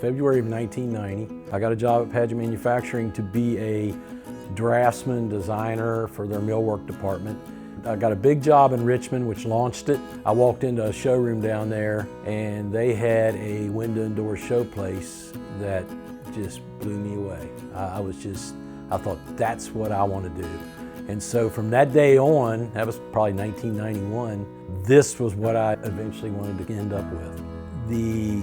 February of 1990. I got a job at Padgett Manufacturing to be a draftsman designer for their millwork department. I got a big job in Richmond, which launched it. I walked into a showroom down there and they had a window and door showplace that just blew me away. I thought that's what I want to do. And so from that day on, that was probably 1991, this was what I eventually wanted to end up with. The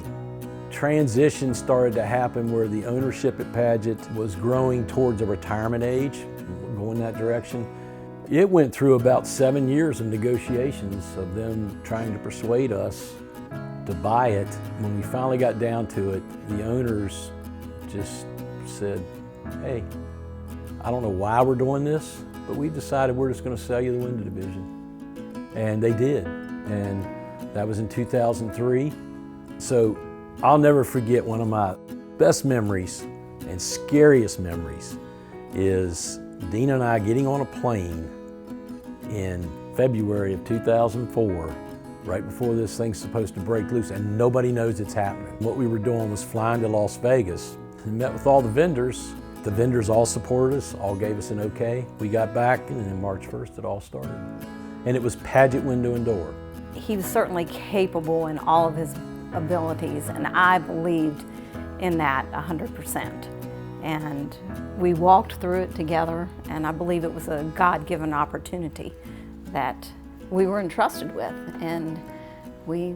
transition started to happen where the ownership at Padgett was growing towards a retirement age, going that direction. It went through about 7 years of negotiations of them trying to persuade us to buy it. When we finally got down to it, the owners just said, hey, I don't know why we're doing this, but we decided we're just going to sell you the window division. And they did, and that was in 2003. So I'll never forget, one of my best memories and scariest memories is Dina and I getting on a plane in February of 2004, right before this thing's supposed to break loose, and nobody knows it's happening. What we were doing was flying to Las Vegas and met with all the vendors. The vendors all supported us, all gave us an okay. We got back, and then March 1st it all started. And it was Padgett Window and Door. He was certainly capable in all of his abilities, and I believed in that 100%. And we walked through it together, and I believe it was a God-given opportunity that we were entrusted with, and we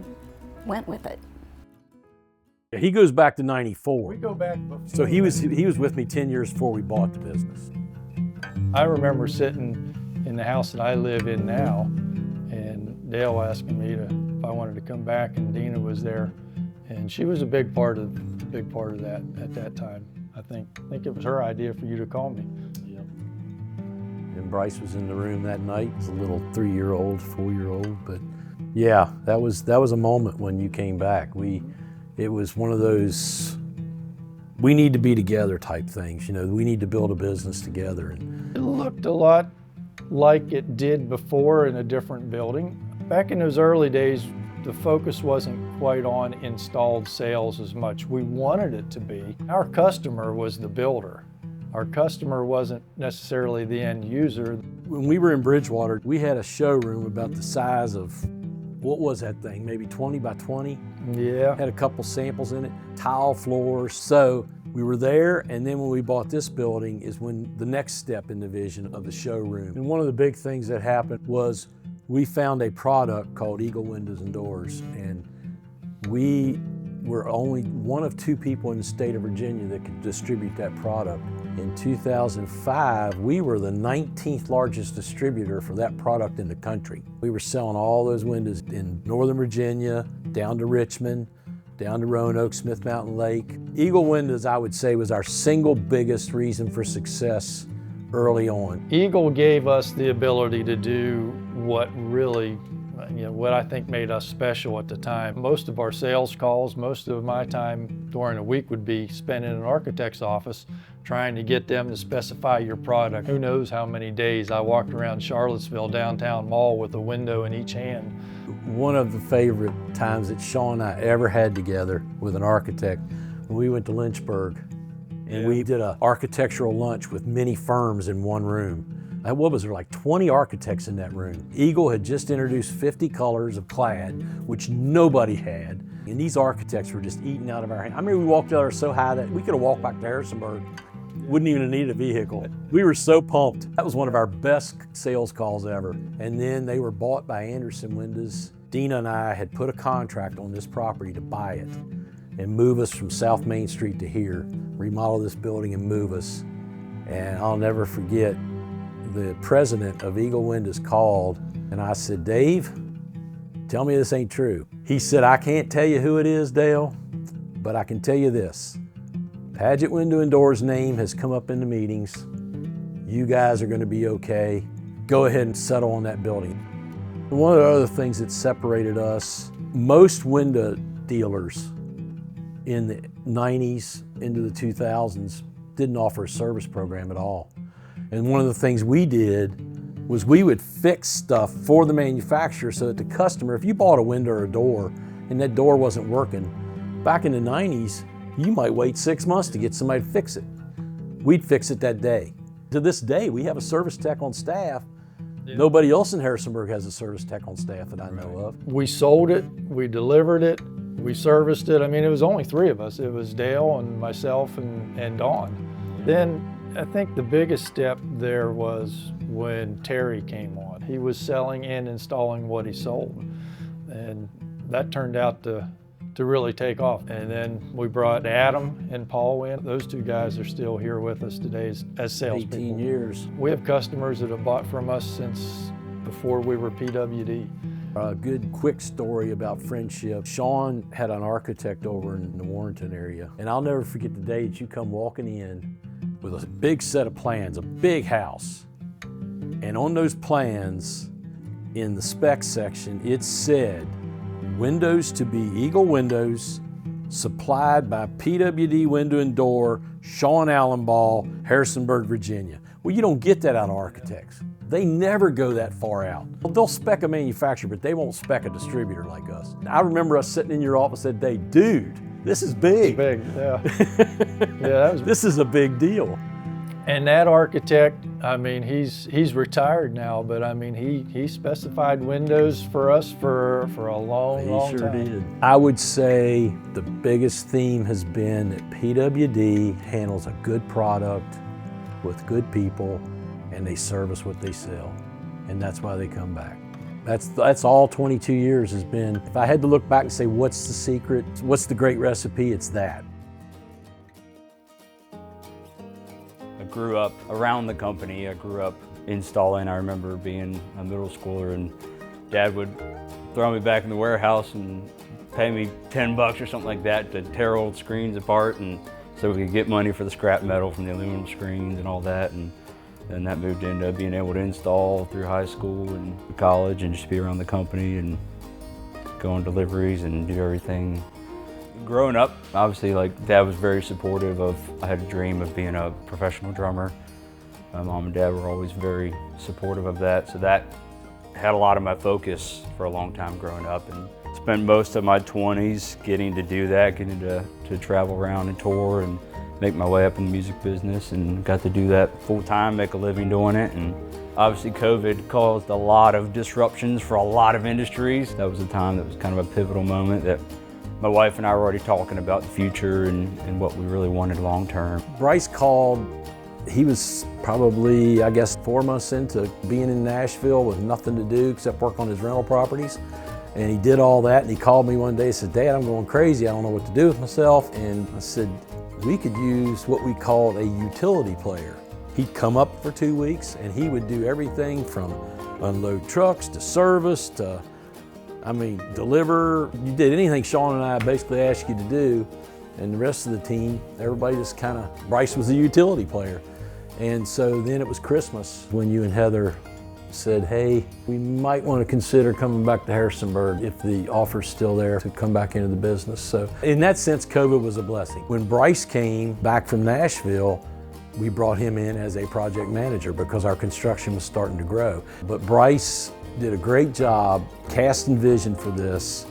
went with it. He goes back to 94. We go back. So he was with me 10 years before we bought the business. I remember sitting in the house that I live in now, and Dale asking me if I wanted to come back, and Dina was there, and she was a big part of that at that time. I think it was her idea for you to call me. Yep. And Bryce was in the room that night. He was a little 3-year-old, 4-year-old, but yeah, that was a moment when you came back. It was one of those, we need to be together type things. You know, we need to build a business together. It looked a lot like it did before in a different building. Back in those early days, the focus wasn't quite on installed sales as much. We wanted it to be. Our customer was the builder. Our customer wasn't necessarily the end user. When we were in Bridgewater, we had a showroom about the size of, what was that thing, maybe 20 by 20? Yeah. Had a couple samples in it, tile floors. So we were there, and then when we bought this building is when the next step in the vision of the showroom. And one of the big things that happened was we found a product called Eagle Windows and Doors, and we were only one of 2 people in the state of Virginia that could distribute that product. In 2005, we were the 19th largest distributor for that product in the country. We were selling all those windows in Northern Virginia, down to Richmond, down to Roanoke, Smith Mountain Lake. Eagle Windows, I would say, was our single biggest reason for success early on. Eagle gave us the ability to do what really, what I think made us special at the time. Most of our sales calls, most of my time during a week would be spent in an architect's office trying to get them to specify your product. Who knows how many days I walked around Charlottesville downtown mall with a window in each hand. One of the favorite times that Sean and I ever had together with an architect, when we went to Lynchburg, and we did an architectural lunch with many firms in one room. What was there, like 20 architects in that room? Eagle had just introduced 50 colors of clad, which nobody had. And these architects were just eating out of our hand. I mean, we walked out there so high that we could have walked back to Harrisonburg. Wouldn't even have needed a vehicle. We were so pumped. That was one of our best sales calls ever. And then they were bought by Anderson Windows. Dina and I had put a contract on this property to buy it and move us from South Main Street to here, remodel this building and move us. And I'll never forget, the president of Eagle Windows called, and I said, Dave, tell me this ain't true. He said, I can't tell you who it is, Dale, but I can tell you this. Padgett Window and Doors' name has come up in the meetings. You guys are gonna be okay. Go ahead and settle on that building. One of the other things that separated us, most window dealers in the 90s into the 2000s didn't offer a service program at all. And one of the things we did was we would fix stuff for the manufacturer so that the customer, if you bought a window or a door and that door wasn't working, back in the 90s, You might wait 6 months to get somebody to fix it. We'd fix it that day. To this day, we have a service tech on staff. Nobody else in Harrisonburg has a service tech on staff that I know of. We sold it, we delivered it, we serviced it. I mean, it was only 3 of us. It was Dale and myself and Dawn. Then I think the biggest step there was when Terry came on. He was selling and installing what he sold. And that turned out to really take off. And then we brought Adam and Paul in. Those 2 guys are still here with us today as salespeople. 18 years. We have customers that have bought from us since before we were PWD. A good quick story about friendship. Sean had an architect over in the Warrenton area, and I'll never forget the day that you come walking in with a big set of plans, a big house. And on those plans, in the specs section, it said, windows to be Eagle windows, supplied by PWD Window and Door, Sean Allenball, Harrisonburg, Virginia. Well, you don't get that out of architects. They never go that far out. They'll spec a manufacturer, but they won't spec a distributor like us. I remember us sitting in your office that day, dude, this is big. It's big, yeah. This is a big deal. And that architect, I mean, he's retired now, but I mean, he specified windows for us for a long time. He sure did. I would say the biggest theme has been that PWD handles a good product with good people, and they service what they sell. And that's why they come back. That's all 22 years has been. If I had to look back and say, what's the secret? What's the great recipe? It's that. I grew up around the company. I grew up installing. I remember being a middle schooler and Dad would throw me back in the warehouse and pay me $10 or something like that to tear old screens apart, and so we could get money for the scrap metal from the aluminum screens and all that. And then that moved into being able to install through high school and college and just be around the company and go on deliveries and do everything. Growing up, obviously, like, Dad was very supportive of, I had a dream of being a professional drummer. My mom and Dad were always very supportive of that, so that had a lot of my focus for a long time growing up, and spent most of my 20s getting to do that, getting to travel around and tour and make my way up in the music business, and got to do that full time, make a living doing it. And obviously COVID caused a lot of disruptions for a lot of industries. That was a time that was kind of a pivotal moment that my wife and I were already talking about the future and what we really wanted long term. Bryce called, he was probably, I guess, 4 months into being in Nashville with nothing to do except work on his rental properties. And he did all that, and he called me one day and said, Dad, I'm going crazy, I don't know what to do with myself. And I said, we could use what we called a utility player. He'd come up for 2 weeks and he would do everything from unload trucks to service to, deliver. You did anything Sean and I basically asked you to do, and the rest of the team, everybody just kind of, Bryce was the utility player. And so then it was Christmas when you and Heather said, hey, we might want to consider coming back to Harrisonburg if the offer's still there to come back into the business. So in that sense, COVID was a blessing. When Bryce came back from Nashville, we brought him in as a project manager because our construction was starting to grow. But Bryce did a great job casting vision for this,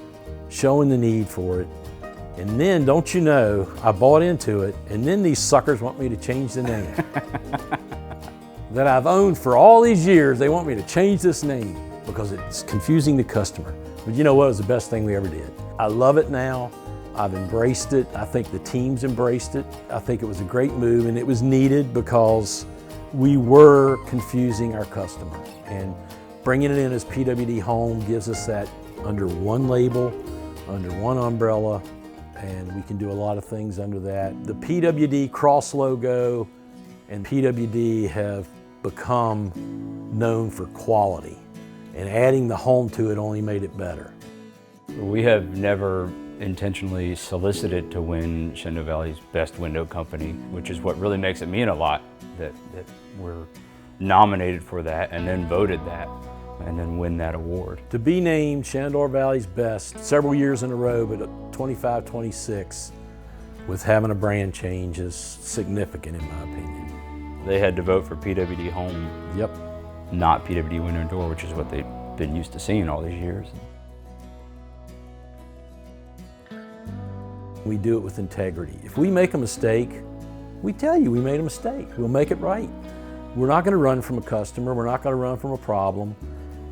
showing the need for it. And then, don't you know, I bought into it, and then these suckers want me to change the name. That I've owned for all these years, they want me to change this name because it's confusing the customer. But you know what? It was the best thing we ever did. I love it now. I've embraced it. I think the team's embraced it. I think it was a great move, and it was needed because we were confusing our customer. And bringing it in as PWD Home gives us that under one label, under one umbrella, and we can do a lot of things under that. The PWD cross logo and PWD have become known for quality, and adding the home to it only made it better. We have never intentionally solicited to win Shenandoah Valley's Best Window Company, which is what really makes it mean a lot that we're nominated for that and then voted that and then win that award. To be named Shenandoah Valley's Best several years in a row, but at 25, 26, with having a brand change is significant in my opinion. They had to vote for PWD Home, Yep. not PWD Window and Door, which is what they've been used to seeing all these years. We do it with integrity. If we make a mistake, we tell you we made a mistake. We'll make it right. We're not going to run from a customer. We're not going to run from a problem.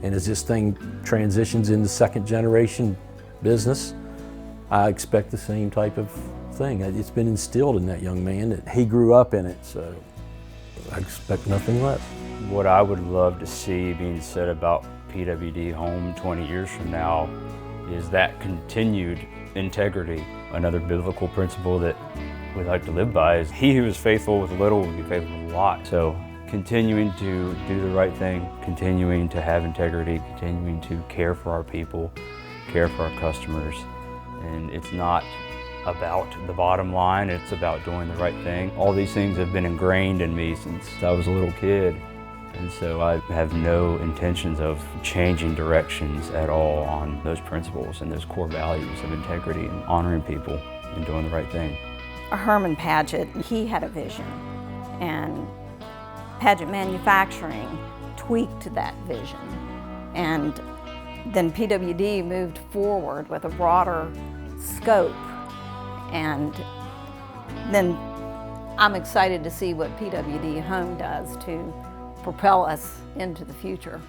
And as this thing transitions into second generation business, I expect the same type of thing. It's been instilled in that young man that he grew up in it, so I expect nothing less. What I would love to see being said about PWD Home 20 years from now is that continued integrity. Another biblical principle that we like to live by is he who is faithful with little will be faithful with a lot. So continuing to do the right thing, continuing to have integrity, continuing to care for our people, care for our customers. And it's not about the bottom line, it's about doing the right thing. All these things have been ingrained in me since I was a little kid. And so I have no intentions of changing directions at all on those principles and those core values of integrity and honoring people and doing the right thing. Herman Padgett, he had a vision, and Padgett Manufacturing tweaked that vision. And then PWD moved forward with a broader scope. And then I'm excited to see what PWD Home does to propel us into the future.